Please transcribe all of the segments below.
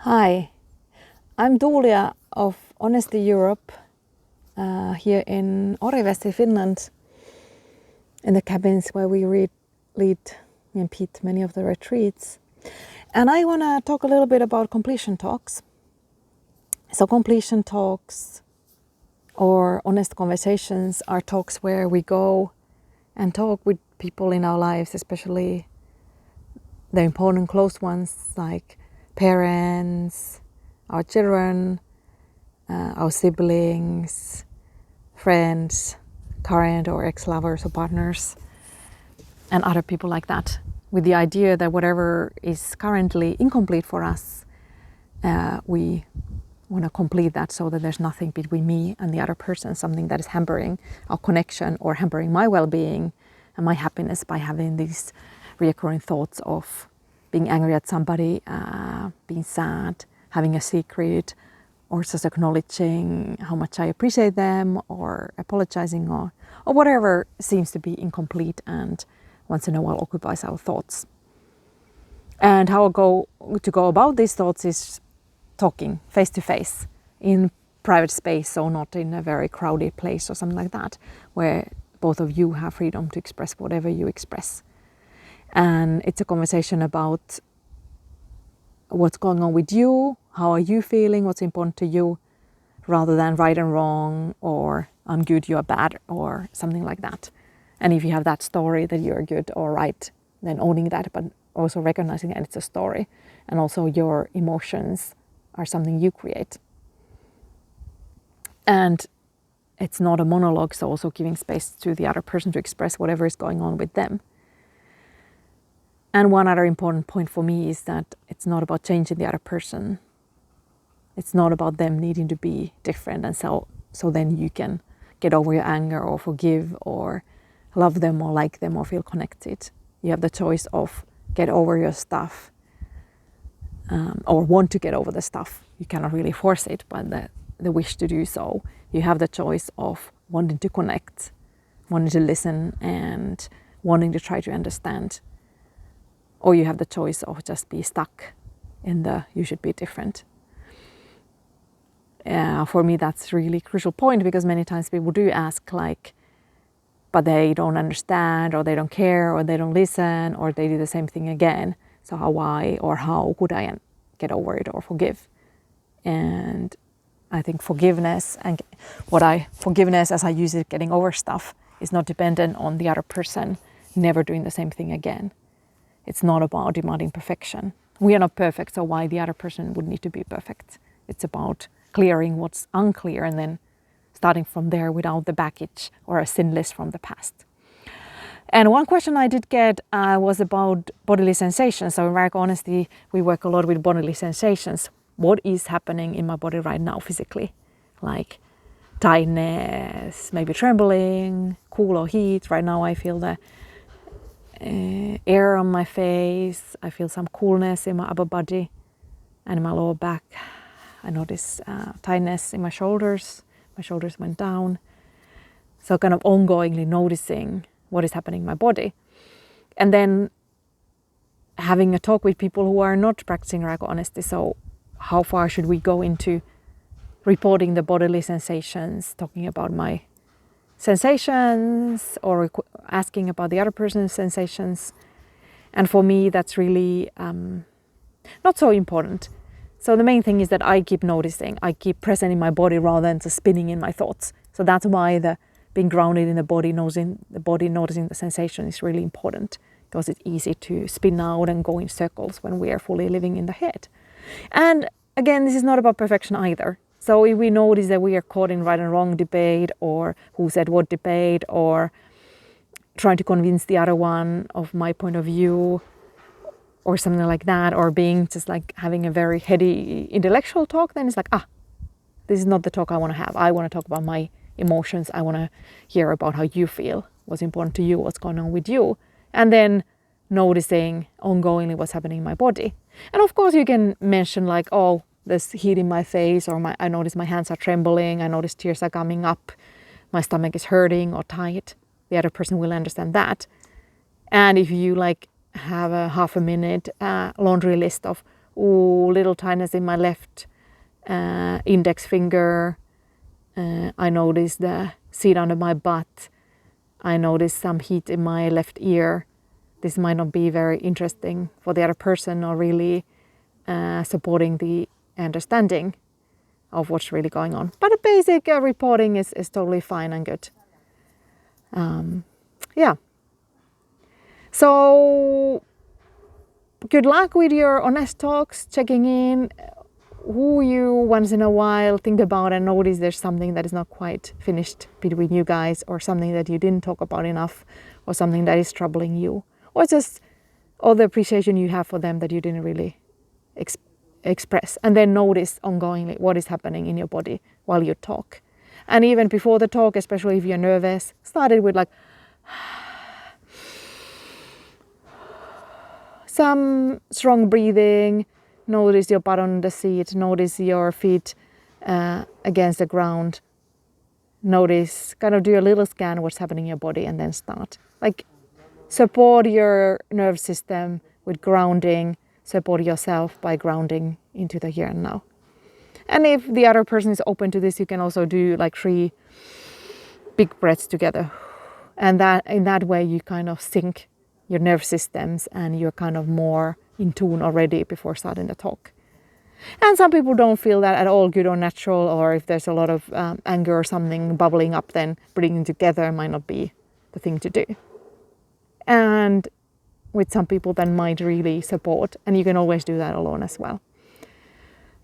Hi, I'm Tuulia of Honesty Europe here in Orivesi, Finland, in the cabins where we lead me and Pete many of the retreats. And I want to talk a little bit about completion talks. So completion talks or honest conversations are talks where we go and talk with people in our lives, especially the important close ones like parents, our children, our siblings, friends, current or ex-lovers or partners, and other people like that, with the idea that whatever is currently incomplete for us, we want to complete that so that there's nothing between me and the other person, something that is hampering our connection or hampering my well-being and my happiness by having these recurring thoughts of being angry at somebody, being sad, having a secret, or just acknowledging how much I appreciate them, or apologizing, or whatever seems to be incomplete and once in a while occupies our thoughts. And how I go about these thoughts is talking face to face in private space, so not in a very crowded place or something like that, where both of you have freedom to express whatever you express. And it's a conversation about what's going on with you, how are you feeling, what's important to you, rather than right and wrong, or I'm good, you're bad, or something like that. And if you have that story that you're good or right, then owning that, but also recognizing that it's a story. And also your emotions are something you create. And it's not a monologue, so also giving space to the other person to express whatever is going on with them. And one other important point for me is that it's not about changing the other person. It's not about them needing to be different, and so then you can get over your anger or forgive or love them or like them or feel connected. You have the choice of get over your stuff or want to get over the stuff. You cannot really force it, but the wish to do so. You have the choice of wanting to connect, wanting to listen, and wanting to try to understand. Or you have the choice of just be stuck in the you should be different. For me, that's a really crucial point, because many times people do ask but they don't understand, or they don't care, or they don't listen, or they do the same thing again. So how could I get over it or forgive? And I think forgiveness as I use it, getting over stuff, is not dependent on the other person never doing the same thing again. It's not about demanding perfection. We are not perfect, so why the other person would need to be perfect? It's about clearing what's unclear and then starting from there without the baggage or a sin list from the past. And one question I did get was about bodily sensations. So in Radical Honesty, we work a lot with bodily sensations. What is happening in my body right now physically? Like tightness, maybe trembling, cool or heat. Right now I feel the air on my face. I feel some coolness in my upper body and in my lower back. I notice tightness in my shoulders. My shoulders went down. So kind of ongoingly noticing what is happening in my body. And then having a talk with people who are not practicing Radical Honesty. So how far should we go into reporting the bodily sensations, talking about my sensations, or asking about the other person's sensations? And for me, that's really not so important. So the main thing is that I keep noticing, I keep present in my body rather than just spinning in my thoughts. So that's why the being grounded in the body, noticing the sensation is really important, because it's easy to spin out and go in circles when we are fully living in the head. And again, this is not about perfection either. So if we notice that we are caught in right and wrong debate, or who said what debate, or trying to convince the other one of my point of view, or something like that, or being just like having a very heady intellectual talk, then it's like, this is not the talk I want to have. I want to talk about my emotions. I want to hear about how you feel, what's important to you, what's going on with you. And then noticing ongoingly what's happening in my body. And of course you can mention there's heat in my face, or I notice my hands are trembling, I notice tears are coming up, my stomach is hurting or tight. The other person will understand that. And if you have a half a minute laundry list of ooh, little tightness in my left index finger. I notice the seat under my butt. I notice some heat in my left ear. This might not be very interesting for the other person or really supporting the understanding of what's really going on. But the basic reporting is totally fine and good. Yeah. So good luck with your honest talks, checking in who you once in a while think about and notice there's something that is not quite finished between you guys, or something that you didn't talk about enough, or something that is troubling you, or just all the appreciation you have for them that you didn't really express. And then notice ongoingly what is happening in your body while you talk. And even before the talk, especially if you're nervous, start it with like some strong breathing. Notice your butt on the seat. Notice your feet against the ground. Notice, kind of do a little scan what's happening in your body, and then start. Like, support your nervous system with grounding. Support yourself by grounding into the here and now. And if the other person is open to this, you can also do like 3 big breaths together. And that in that way you kind of sync your nervous systems, and you're kind of more in tune already before starting the talk. And some people don't feel that at all good or natural, or if there's a lot of anger or something bubbling up, then bringing together might not be the thing to do. And with some people that might really support, and you can always do that alone as well.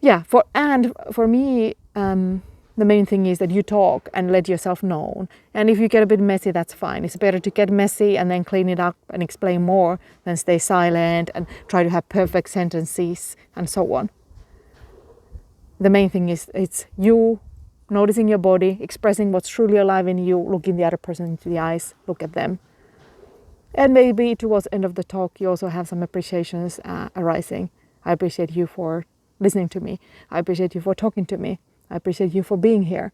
Yeah, for me, the main thing is that you talk and let yourself know. And if you get a bit messy, that's fine. It's better to get messy and then clean it up and explain more than stay silent and try to have perfect sentences and so on. The main thing is it's you noticing your body, expressing what's truly alive in you, looking the other person into the eyes, look at them. And maybe towards the end of the talk, you also have some appreciations arising. I appreciate you for listening to me. I appreciate you for talking to me. I appreciate you for being here.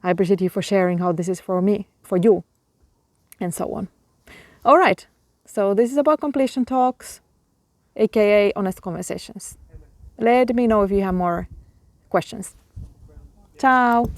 I appreciate you for sharing how this is for me, for you, and so on. All right, so this is about completion talks, aka honest conversations. Let me know if you have more questions. Ciao!